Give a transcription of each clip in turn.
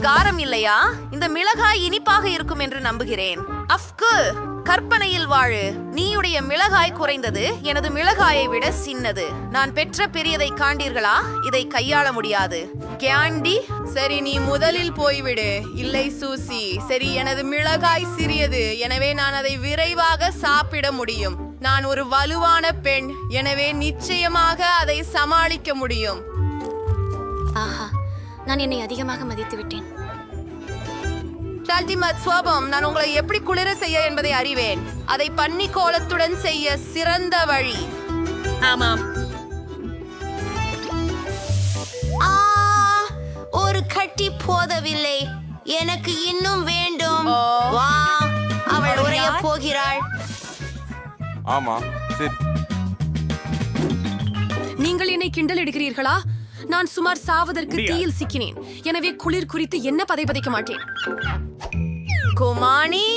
காரம் இல்லையா? இந்த மிளகாய் இனிப்பாக இருக்கும் என்று நம்புகிறேன். அஃப்கு, கற்பனையில் வாழு. நீயுடைய மிளகாய் குறைந்தது, எனது மிளகாயை விட சின்னது. நான் பெற்ற பெரியதை காண்டீர்களா? இதை கையாள முடியாது. கேண்டி, சரி, நீ முதலில் போய்விடு. இல்லை சூசி, சரி, எனது மிளகாய் சிறியது, எனவே நான் அதை விரைவாக சாப்பிட முடியும். நான் ஒரு வலுவான பெண், எனவே நிச்சயமாக அதை சமாளிக்க முடியும். ஆஹா, நான் என்னை அதிகமாக மதித்து விட்டேன். நான் உங்களை எப்படி குளிர செய்ய என்பதை அறிவேன். அதை பன்னி கோலத்துடன் செய்ய சிறந்த வழி. ஆமாம். ஒரு கட்டி போதவில்லை, எனக்கு இன்னும் வேண்டும். வா, அவள் உரைய போகிறாள். ஆமா, சரி. நீங்கள் என்னை கிண்டல் எடுக்கிறீர்களா? நான் சுமார் சாவதற்கு தீயில் சிக்கினேன், எனவே குளிர் குறித்து என்ன பதைபதைக்க மாட்டேன். குமானி,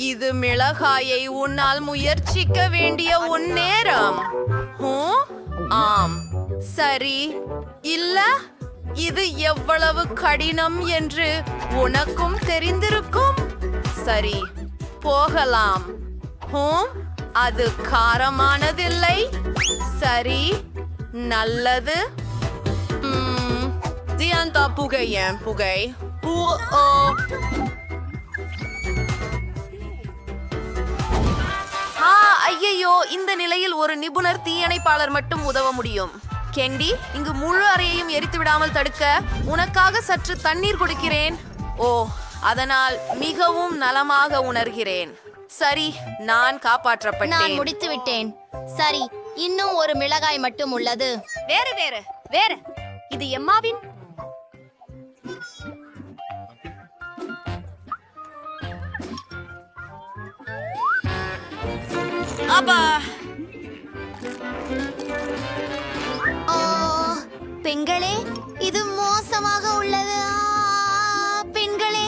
இது மிளகாயை உன்னால் முயற்சிக்க வேண்டிய உன் நேரம். ஆம், சரி. இல்ல, இது எவ்வளவு கடினம் என்று உனக்கும் தெரிந்திருக்கும். சரி, போகலாம். அது காரமானதில்லை. சரி, நல்லது. தியாந்தா, புகை, ஏன் புகை? ஐயையோ, இந்த நிலையில் ஒரு நிபுணர் தீயணைப்பாளர் மட்டும் உதவ முடியும். கெண்டி, இங்கு முழு அறையையும் எரித்து விடாமல் தடுக்க உனக்காக சற்று தண்ணீர் கொடுக்கிறேன். ஓ, அதனால் மிகவும் நலமாக உணர்கிறேன். சரி, நான் காப்பாற்றப்பட்டேன். நான் முடித்து விட்டேன். சரி, இன்னும் ஒரு மிளகாய் மட்டும் உள்ளது. வேறு வேறு வேறு இது எம்மாவின். அப்பா, பெண்களே, இது மோசமாக உள்ளது. பெண்களே,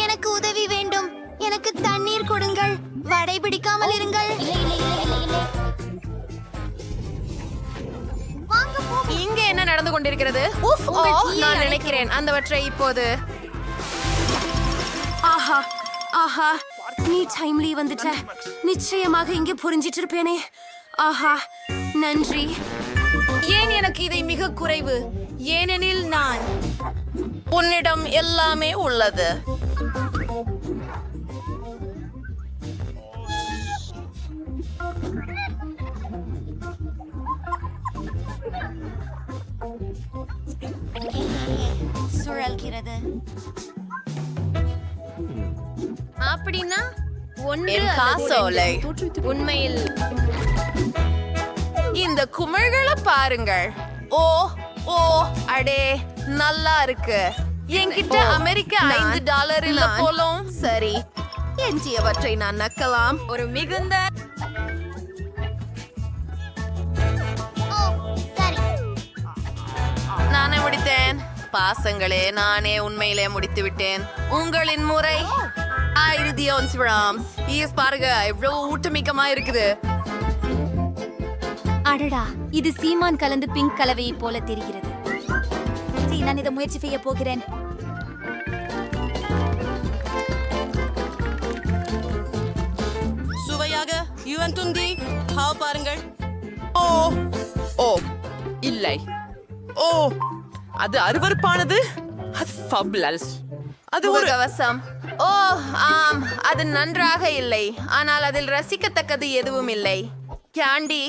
எனக்கு உதவி வேண்டும். எனக்கு தண்ணீர் கொடுங்கள். வடை பிடிக்காமல் இருங்கள். இங்கே என்ன நடந்து கொண்டிருக்கிறது? நான் நினைக்கிறேன் அந்தவற்றை இப்போது. ஆஹா ஆஹா, நீ டைம்லி வந்துட்ட. நிச்சயமாக இங்கே புரிஞ்சிட்டு இருப்பேனே. ஆஹா, நன்றி. ஏன் எனக்கு இதை மிக குறைவு? ஏனெனில் நான் உன்னிடம் எல்லாமே உள்ளது. சுழல்கிறது. அப்படின்னா என் காசோலை. உண்மையில் இந்த குமிழ்களை பாருங்கள். ஓ ஓ அடே, நல்லா இருக்கு. என்கிட்ட அமெரிக்க $5 இல்ல போலும். சரி, எஞ்சியவற்றை நான் நக்கலாம். ஒரு மிகுந்த நானே முடித்தேன். பாசங்களே, நானே உண்மையிலே முடித்து விட்டேன். உங்களின் முறை. பாருங்க, எவ்வளவு ஊட்டமிக்கமா இருக்குது. அடடா, இது சீமான் கலந்து பிங்க் கலவையை போல தெரிகிறது. சரி, நான் இதை முயற்சி செய்ய போகிறேன். சுவையாக யுவன்துந்தி பாருங்கள். ஓ ஓ இல்லை. ஓ, அது அருவருப்பானது. அது ஒரு கவசம். ஓ ஆம், அது நன்றாக இல்லை, ஆனால் அதில் ரசிக்கத்தக்கது எதுவும் இல்லை. கேண்டி,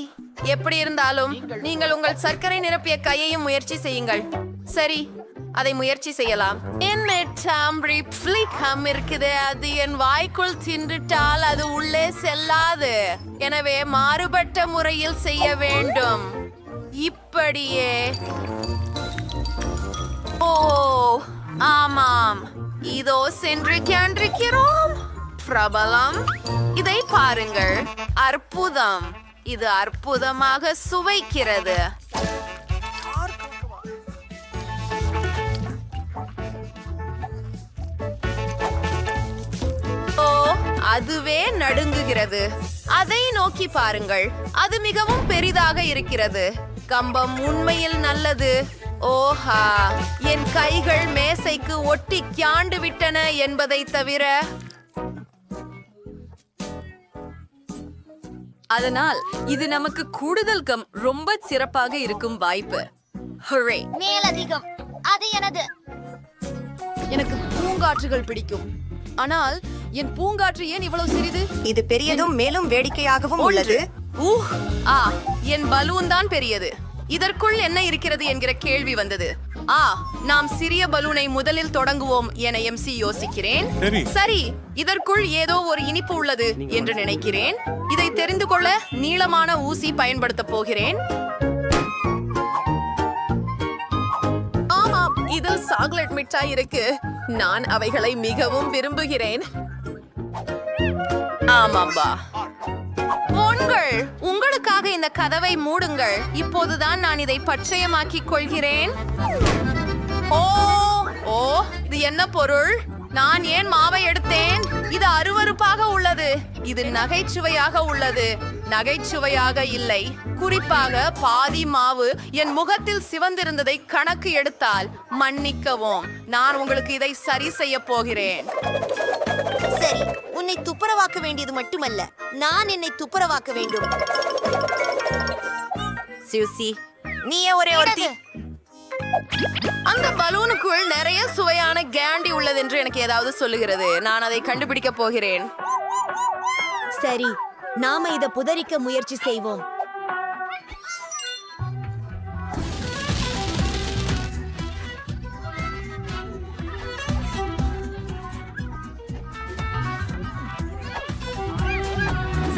எப்படி இருந்தாலும் நீங்கள் உங்கள் சர்க்கரை நிரப்பிய கையையும் முயற்சி செய்யுங்கள். சரி, அதை முயற்சி செய்யலாம். என்ன டாம்ரி பிளிகம் இருக்குது. அது என் வாய்க்குள் தின்றுட்டால் அது உள்ளே செல்லாது. எனவே மாறுபட்ட முறையில் செய்ய வேண்டும். இப்படியே. ஓ ஆமாம், இதோ சென்று கேண்டிருக்கிறோம். பிரபலம். இதை பாருங்கள், அற்புதம். இது அற்புதமாக சுவைக்கிறது. ஓ, அதுவே நடுங்குகிறது. அதை நோக்கி பாருங்கள், அது மிகவும் பெரிதாக இருக்கிறது. கம்பம் உண்மையில் நல்லது. ஓஹா, என் கைகள் மேசை மேசைக்கு ஒட்டி கியாண்டு விட்டன என்பதை தவிர. அதனால் இது நமக்கு கூடுதல் ரொம்ப சிறப்பாக இருக்கும் வாய்ப்பு. ஹுரே! மேலதிகம் அது எனது. எனக்கு பூங்காற்றுகள் பிடிக்கும், ஆனால் என் பூங்காற்று ஏன் இவ்வளவு சிறிது? இது பெரியதும் மேலும் வேடிக்கையாகவும் உள்ளது. ஆ, என் பலூன் தான் பெரியது. இதற்குள் என்ன இருக்கிறது என்கிற கேள்வி வந்தது. நாம் சிறிய பலூனை முதலில் தொடங்குவோம் என MC யோசிக்கிறேன். சரி, இதற்குள் ஏதோ ஒரு இனிப்பு உள்ளது என்று நினைக்கிறேன். இதை தெரிந்து கொள்ள நீளமான ஊசி பயன்படுத்த போகிறேன். ஆமாம், இதில் சாக்லேட் மிட்டாய் இருக்கு. நான் அவைகளை மிகவும் விரும்புகிறேன். ஆமாம்பா. பொண்கள், உங்களுக்காக இந்த கதவை மூடுங்கள். இப்போதுதான் நான் இதை பச்சையமாக்கிக் கொள்கிறேன். ஓ, இது என்ன பொருள்? நான் ஏன் மாவை எடுத்தேன்? இது அருவருப்பாக உள்ளது. இது நகைச்சுவையாக உள்ளது. நகைச்சுவையாக இல்லை. குறிப்பாக பாதி மாவு என் முகத்தில் சிவந்திருந்ததை கணக்கு எடுத்தால் மன்னிக்கவும். நான் உங்களுக்கு இதை சரி செய்ய போகிறேன். சரி, உன்னை துப்புரவாக்க வேண்டியது மட்டுமல்ல, நான் என்னை துப்புரவாக்க வேண்டும். சியூசி, நீயே ஒரே ஒருத்தி. அந்த பலூனுக்குள் நிறைய சுவையான கேண்டி உள்ளது என்று எனக்கு ஏதாவது சொல்லுகிறது. நான் அதை கண்டுபிடிக்க போகிறேன். சரி, நாம இத புதரிக்க முயற்சி செய்வோம்.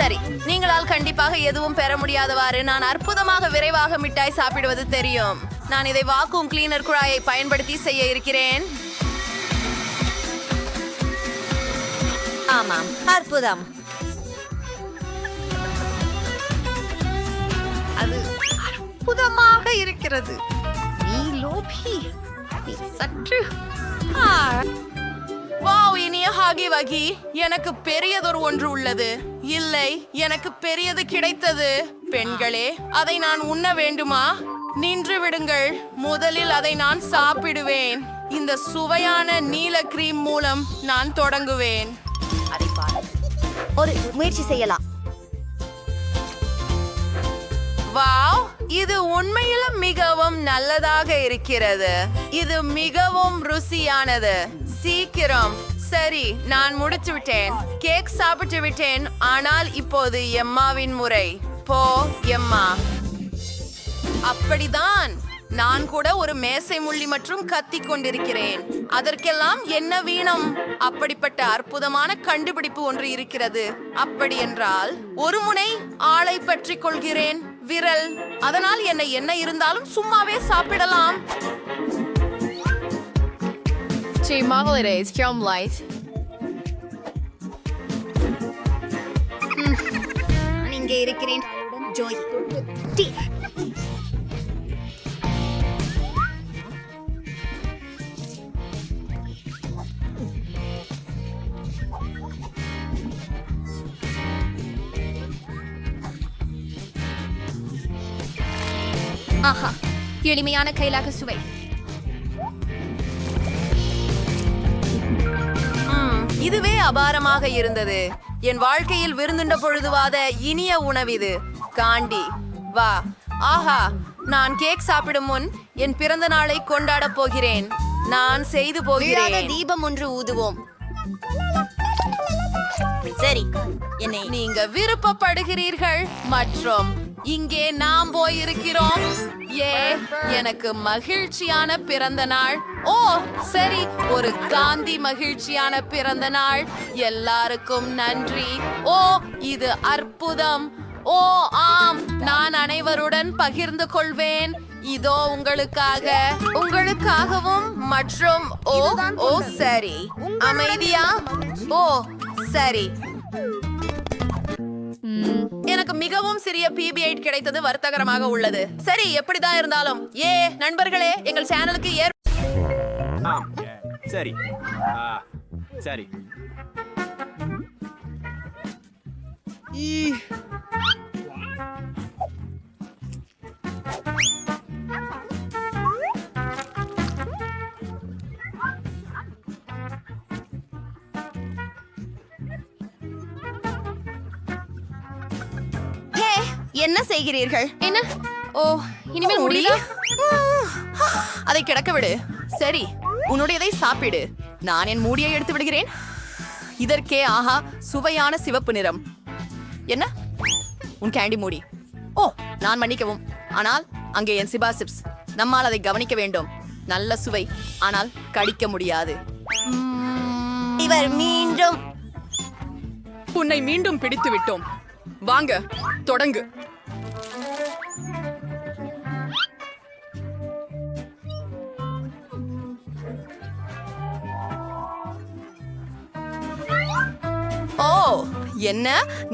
சரி, நீங்களால் கண்டிப்பாக எதுவும் பெற முடியாதவாறு நான் அற்புதமாக விரைவாக மிட்டாய் சாப்பிடுவது தெரியும். நான் இதை வாக்யூம் கிளீனர் குழாயை பயன்படுத்தி செய்ய இருக்கிறேன். ஆமாம், அற்புதம். அது அற்புதமாக இருக்கிறது. நீ லோபி, நீ சற்று. வாவ், இனிய ஹாகி வகி. எனக்கு பெரியதொரு ஒன்று உள்ளது. இல்லை, எனக்கு பெரியது கிடைத்தது. பெண்களே, அதை நான் உண்ண வேண்டுமா? நின்று விடுங்கள். முதலில் அதை நான் சாப்பிடுவேன். இந்த சுவையான நீல கிரீம் மூலம் நான் தொடங்குவேன். அதை பாரு. ஒரு முயற்சி செய்யலாம். வாவ், இது உண்மையிலும் மிகவும் நல்லதாக இருக்கிறது. இது மிகவும் ருசியானது. சீக்கிரம். சரி, நான் முடித்து விட்டேன். கேக் சாப்பிட்டு விட்டேன். ஆனால் இப்போது எம்மாவின் முறை. போ எம்மா. அப்படிதான். நான் கூட ஒரு மேசை முள்ளி மற்றும் கத்தி கொண்டிருக்கிறேன். அதற்கெல்லாம் என்ன வீணம்? அப்படிப்பட்ட அற்புதமான கண்டுபிடிப்பு ஒன்று இருக்கிறது. அப்படி என்றால் ஒரு முனை ஆளை பற்றி கொள்கிறேன். விரல். அதனால் என்ன இருந்தாலும் சும்மாவே சாப்பிடலாம். இங்கே இருக்கிறேன். Joy tea. ஆஹா, எளிமையான கைலாக சுவை. இதுவே அபாரமாக இருந்தது. என் வாழ்க்கையில் விருந்துண்ட பொழுதுவாத இனிய உணவிது. காண்டி. வா. ஆஹா, நான் கேக் சாப்பிடும் முன் என் பிறந்த நாளை கொண்டாடப் போகிறேன். நான் செய்து போகிறேன். தீபம் ஒன்று ஊதுவோம். சரி, என்னை நீங்க விருப்பப்படுகிறீர்கள் மற்றும் இங்கே நாம் போயிருக்கிறோம். எனக்கு மகிழ்ச்சியான பிறந்த நாள். ஓ சரி, ஒரு காந்தி மகிழ்ச்சியான பிறந்த நாள். எல்லாருக்கும் நன்றி. ஓ இது அற்புதம். ஓ ஆம், நான் அனைவருடன் பகிர்ந்து கொள்வேன். இதோ உங்களுக்காகவும் மற்றும் ஓ சரி, அமைதியா. ஓ சரி, எனக்கு மிகவும் சிறிய PB8 கிடைத்தது. வர்த்தகரமாக உள்ளது. சரி, எப்படிதான் இருந்தாலும் நண்பர்களே, எங்கள் சேனலுக்கு சரி சரி. என்ன செய்கிறீர்கள்? என்ன? ஓ, இனிமேல் முடியல. அதை கிடக்க விடு. சரி, உன்னுடையதை சாப்பிடு. நான் என் மூடியை எடுத்து விடுகிறேன். இதற்கே ஆஹா, சுவையான சிவப்பு நிறம். என்ன? உன் கேண்டி மூடி. ஓ, நான் மன்னிக்கவும். ஆனால் அங்கே என் சிபா சிப்ஸ். நம்மால் அதை கவனிக்க வேண்டும். நல்ல சுவை, ஆனால் கடிக்க முடியாது. இவர் மீண்டும் உன்னை மீண்டும் பிடித்து விட்டோம். வாங்க, தொடங்கு. ஓ, என்ன?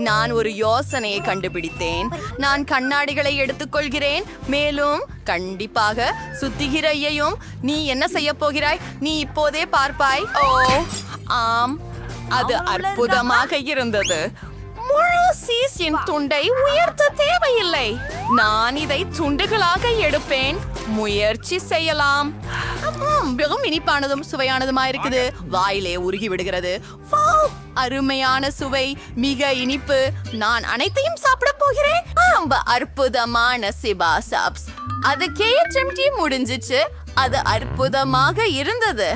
நான் ஒரு யோசனையை கண்டுபிடித்தேன். நான் கண்ணாடிகளை எடுத்துக்கொள்கிறேன். மேலும் கண்டிப்பாக சுத்திகிரையையும். நீ என்ன செய்ய போகிறாய்? நீ இப்போதே பார்ப்பாய். ஓ, ஆம், அது அற்புதமாக இருந்தது. முழு சீஸின் துண்டை உயர்த்த தேவையில்லை. நான் இதை துண்டுகளாக எடுப்பேன். முயற்சி செய்யலாம். மிகவும் இனிப்பானதும் சுவையானதுமா இருக்குது. வாயிலே உருகி விடுகிறது. வாவ், அருமையான சுவை, மிக இனிப்பு. நான் அனைத்தையும் சாப்பிட போகிறேன். ரொம்ப அற்புதமான சிபா சாப்ஸ். அது KHMT முடிஞ்சிச்சு. அது அற்புதமாக இருந்தது.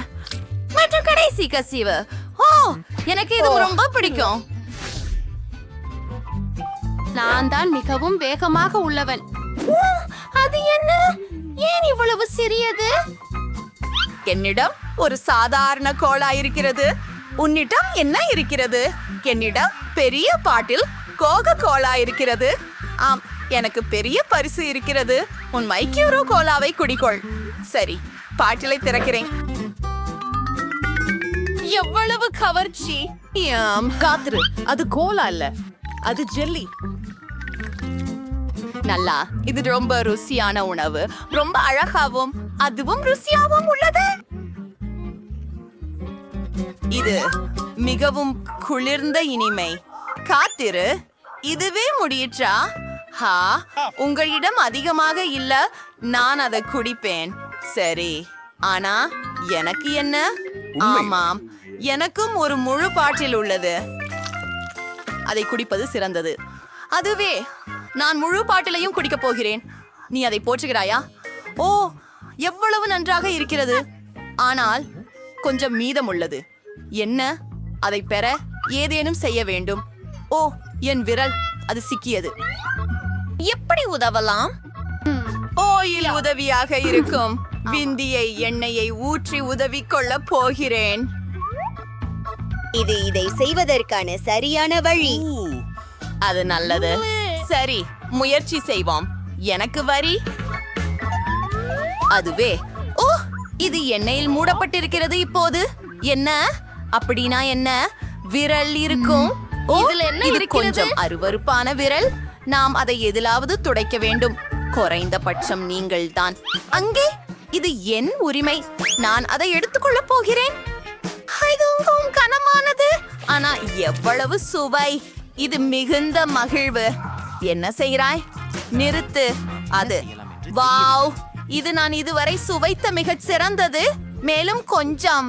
மற்றும் கடைசி கசிவு. ஓ, எனக்கு இது ரொம்ப பிடிக்கும். நான் தான் மிகவும் வேகமாக உள்ளவன். அது என்ன? ஏன் இவ்வளவு சிறியது? என்னிடம் ஒரு சாதாரண கோலா இருக்கிறது. உன்னிடம் என்ன இருக்கிறது? என்னிடம் பெரிய பாட்டில் கோகோ கோலா இருக்கிறது. ஆம், எனக்கு பெரிய பரிசு இருக்கிறது. உன் மைக்யூரோ கோலாவை குடிக்கொள். சரி, பாட்டிலை திறக்கிறேன். எவ்வளவு கவர்ச்சி! காத்துரு, அது கோலா இல்ல, அது ஜெல்லி. நல்லா, இது ரொம்ப ருசியான உணவு. ரொம்ப அழகாவும் அதுவும் ருசியாவும் உள்ளது. இது மிகவும் குளிர்ந்த இனிமை. காத்திரு, இதுவே முடியிற்றா? ஹா, உங்களிடம் அதிகமாக இல்ல. நான் அதை குடிப்பேன். சரி, ஆனா எனக்கு என்ன? ஆமாம், எனக்கும் ஒரு முழு பாட்டில் உள்ளது. அதை குடிப்பது சிறந்தது. அதுவே, நான் முழு பாட்டிலையும் குடிக்கப் போகிறேன். நீ அதை போற்றுகிறாயா? ஓ, எவ்வளவு நன்றாக இருக்கிறது. ஆனால் கொஞ்சம் மீதம் உள்ளது. என்ன? அதை பெற ஏதேனும் செய்ய வேண்டும். ஓ, என் விரல், அது சிக்கியது. எப்படி உதவலாம்? ஓயில் உதவியாக இருக்கும். விந்தியை எண்ணெயை ஊற்றி உதவி கொள்ள போகிறேன். இது இதை செய்வதற்கான சரியான வழி. அது நல்லது. சரி, முயற்சி செய்வோம். எனக்கு வரி. அதுவே. ஓ, இது எண்ணெயில் மூடப்பட்டிருக்கிறது. இப்போது என்ன? அப்படின்னா என்ன? விரல் இருக்கும். ஓ, இதுல என்ன இது இருக்கிறது? கொஞ்சம் அருவருப்பான விரல். நாம் அதை எதிலாவது துடைக்க வேண்டும். குறைந்தபட்சம் நீங்கள் தான். அங்கே, இது என் உரிமை. நான் அதை எடுத்துக்கொள்ள போகிறேன். இதுவும் கனமானது. ஆனா எவ்வளவு சுவை! இது மிகுந்த மகிழ்வு. என்ன செய்கிறாய்? நிறுத்து. அது வாவ், இது நான் இதுவரை சுவைத்த மிகச் சிறந்தது. மேலும் கொஞ்சம்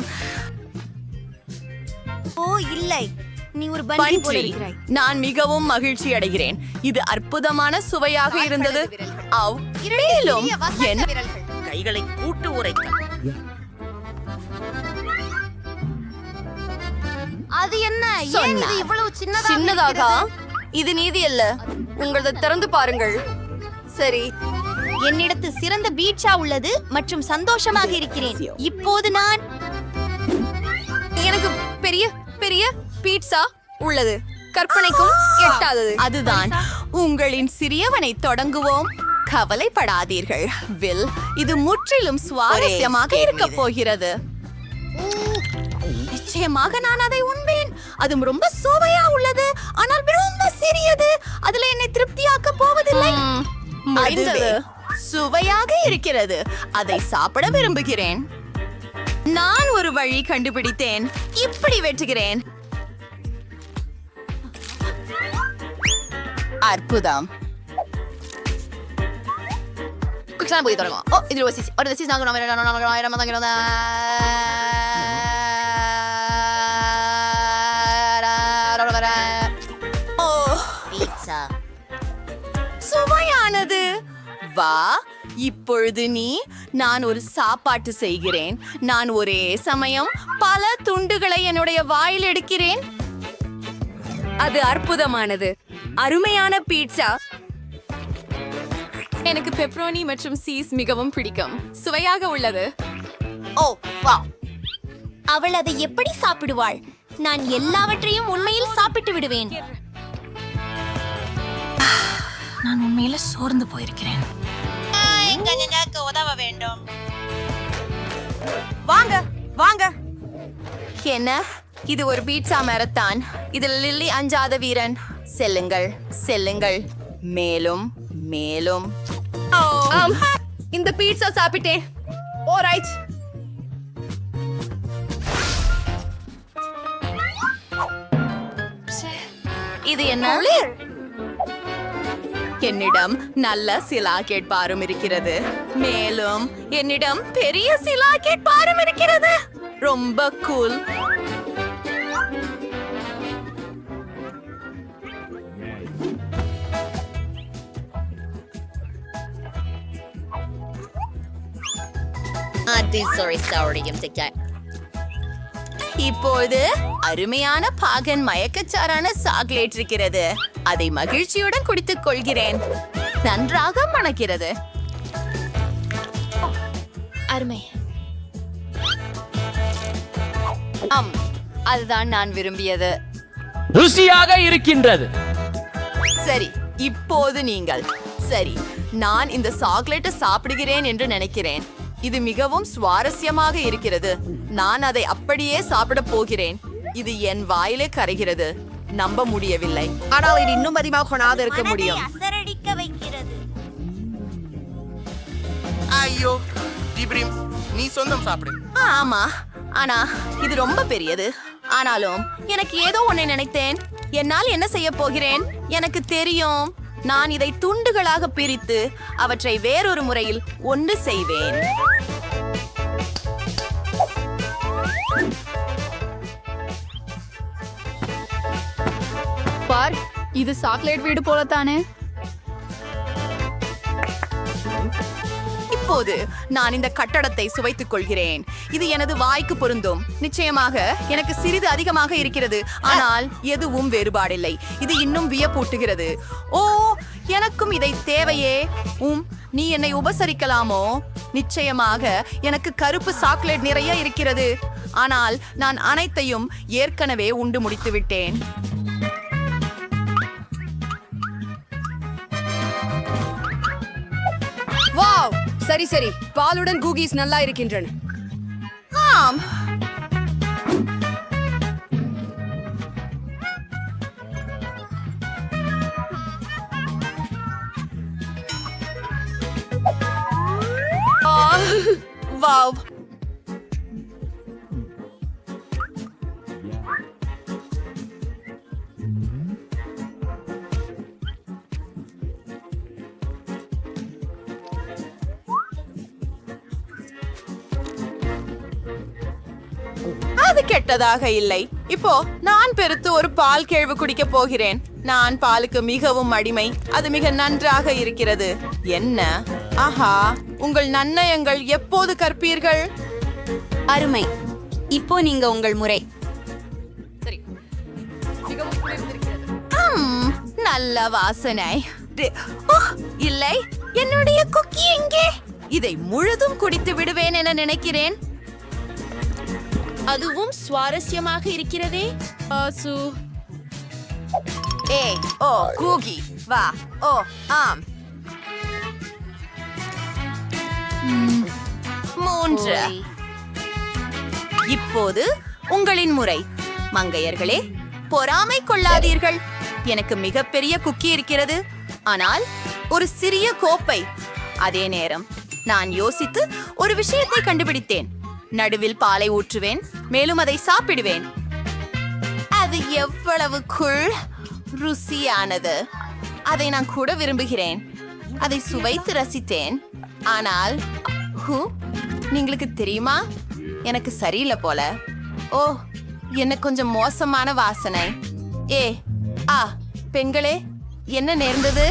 ஓ இல்லை, நீ ஒரு பன்றி போல பன்றி. இருக்கிறாய். நான் மிகவும் மகிழ்ச்சி அடைகிறேன். இது அற்புதமான சுவையாக இருந்தது. அவ், மேலும் என்ன? கைகளை கூட்டு உரைக்க. அது என்ன? ஏன் சொன்னா. இது இவ்வளவு சின்னதாக சின்னதாக? இருக்கிறது? இது நீதி அல்ல. உங்களது திறந்து பாருங்கள். சரி, என்னிடத்து சிறந்த பீட்சா உள்ளது மற்றும் சந்தோஷமாக இருக்கிறேன். இப்போது நான் எனக்கு பெரிய பெரிய பீட்சா உள்ளது. கற்பனைக்கும் எட்டாதது. அதுதான். உங்களின் சிறியவனை தொடங்குவோம். கவலைப்படாதீர்கள் வில். இது முற்றிலும் சுவாரஸ்யமாக இருக்க போகிறது. நிச்சயமாக நான் அதை உண்பேன். அது ரொம்ப சுவையா உள்ளது. ஆனால் ரொம்ப சிறியது. அதுல என்னை திருப்தியாக்க போவதில்லை. அதுவே சுவையாக இருக்கிறது. அதை சாப்பிட விரும்புகிறேன். நான் ஒரு வழி கண்டுபிடித்தேன். இப்படி வெட்டுகிறேன். அற்புதம். குச்சான போய் தொடங்கும். ஓ, இது ஒரு சிசி. ஒரு சிசி நாங்க ஓ, பீட்சா வா, இப்பொழுது நான் ஒரு சாப்பாட்டு செய்கிறேன். நான் ஒரே சமயம் பல துண்டுகளை என்னுடைய வாயில் எடுக்கிறேன். அது அற்புதமானது. அருமையான பீட்சா. எனக்கு பெப்ரோனி மற்றும் சீஸ் மிகவும் பிடிக்கும். சுவையாக உள்ளது. ஓ வா, அவள் அதை எப்படி சாப்பிடுவாள்? நான் எல்லாவற்றையும் உண்மையில் சாப்பிட்டு விடுவேன். நான் உண்மையில சோர்ந்து போயிருக்கிறேன். எனக்கு உதவ வேண்டும். வாங்க வாங்க. என்ன, இது ஒரு பீட்சா மாரத்தான். இதில் லில்லி அஞ்சாத வீரன். செல்லுங்கள் செல்லுங்கள், மேலும் மேலும். இந்த பீட்சா சாப்பிட்டேன். ஆல்ரைட். இது என்ன? என்னிடம் நல்ல சிலாக்கெட் பாரும் இருக்கிறது. மேலும் என்னிடம் பெரிய சிலாக்கெட் பாரும் இருக்கிறது. ரொம்ப கூல். இப்போது அருமையான பாகன் மயக்கச்சாரான சாக்லேட் இருக்கிறது. அதை மகிழ்ச்சியுடன் குடித்துக் கொள்கிறேன். நன்றாக மணக்கிறது. அருமை. அதுதான் நான் விரும்பியது. ருசியாக இருக்கின்றது. சரி, இப்போது நீங்கள். சரி, நான் இந்த சாக்லேட்டை சாப்பிடுகிறேன் என்று நினைக்கிறேன். இது மிகவும் சுவாரஸ்யமாக இருக்கிறது. நான் அதை அப்படியே சாப்பிட போகிறேன். இது என் வாயிலே கரைகிறது. நம்ப முடியவில்லை. ஆனால் இது இன்னும் அதிகமாக கொண்டாது இருக்க முடியும். அசரடிக்க வைக்கிறது. ஐயோ ஜிப்ரிம், நீ சொந்தம் சாப்பிடு. ஆமா, ஆனா இது ரொம்ப பெரியது. ஆனாலும் எனக்கு ஏதோ ஒன்றை நினைத்தேன். என்னால் என்ன செய்ய போகிறேன்? எனக்கு தெரியும். நான் இதை துண்டுகளாக பிரித்து அவற்றை வேறொரு முறையில் ஒன்று செய்வேன். பார், இது சாக்லேட் வீடு போலத்தானே. இப்போது நான் இந்த கட்டடத்தை சுவைத்துக் கொள்கிறேன். இது எனது வாய்க்கு பொருந்தும். நிச்சயமாக எனக்கு சிறிது அதிகமாக இருக்கிறது, ஆனால் எதுவும் வேறுபாடில்லை. இது இன்னும் வியப்பூட்டுகிறது. ஓ, எனக்கும் இதை தேவையே. நீ என்னை உபசரிக்கலாமோ? நிச்சயமாக எனக்கு கருப்பு சாக்லேட் நிறைய இருக்கிறது, ஆனால் நான் அனைத்தையும் ஏற்கனவே உண்டு முடித்து விட்டேன். வாவ், சரி சரி. பாலுடன் கூகீஸ் நல்லா இருக்கின்றன. ஆம், வாவ். அது கெட்டதாக இல்லை. இப்போ நான் பெருத்து ஒரு பால் கேழ்வு குடிக்க போகிறேன். நான் பாலுக்கு மிகவும் அடிமை. அது மிக நன்றாக இருக்கிறது. என்ன? ஆஹா, உங்கள் நன்னயங்கள் எப்போது கற்பீர்கள்? அருமை. இப்போ நீங்க உங்கள் முறை. நல்ல வாசனை. இல்லை, என்னுடைய குக்கி எங்கே? இதை முழுதும் குடித்து விடுவேன் என நினைக்கிறேன். அதுவும் சுவாரஸ்யமாக இருக்கிறதே. ஏய், ஓ கூகி, வா. ஓ ஆம். 3. இப்போது உங்களின் முறை. மங்கையர்களே, பொறாமை கொள்ளாதீர்கள். எனக்கு மிகப்பெரிய குக்கி இருக்கிறது, ஆனால் ஒரு சிறிய கோப்பை. அதே நேரம் நான் யோசித்து ஒரு விஷயத்தை கண்டுபிடித்தேன். நடுவில் பாலை ஊற்றுவேன், மேலும் அதை சாப்பிடுவேன். அது எவ்வளவு ருசியானது. அதை நான் கூட விரும்புகிறேன். அதை சுவைத்து ரசித்தேன். ஆனால் நீங்களுக்கு தெரியுமா, எனக்கு சரியில்லை போல. ஓ, என்ன கொஞ்சம் மோசமான வாசனை. பெண்களே, என்ன நேர்ந்தது?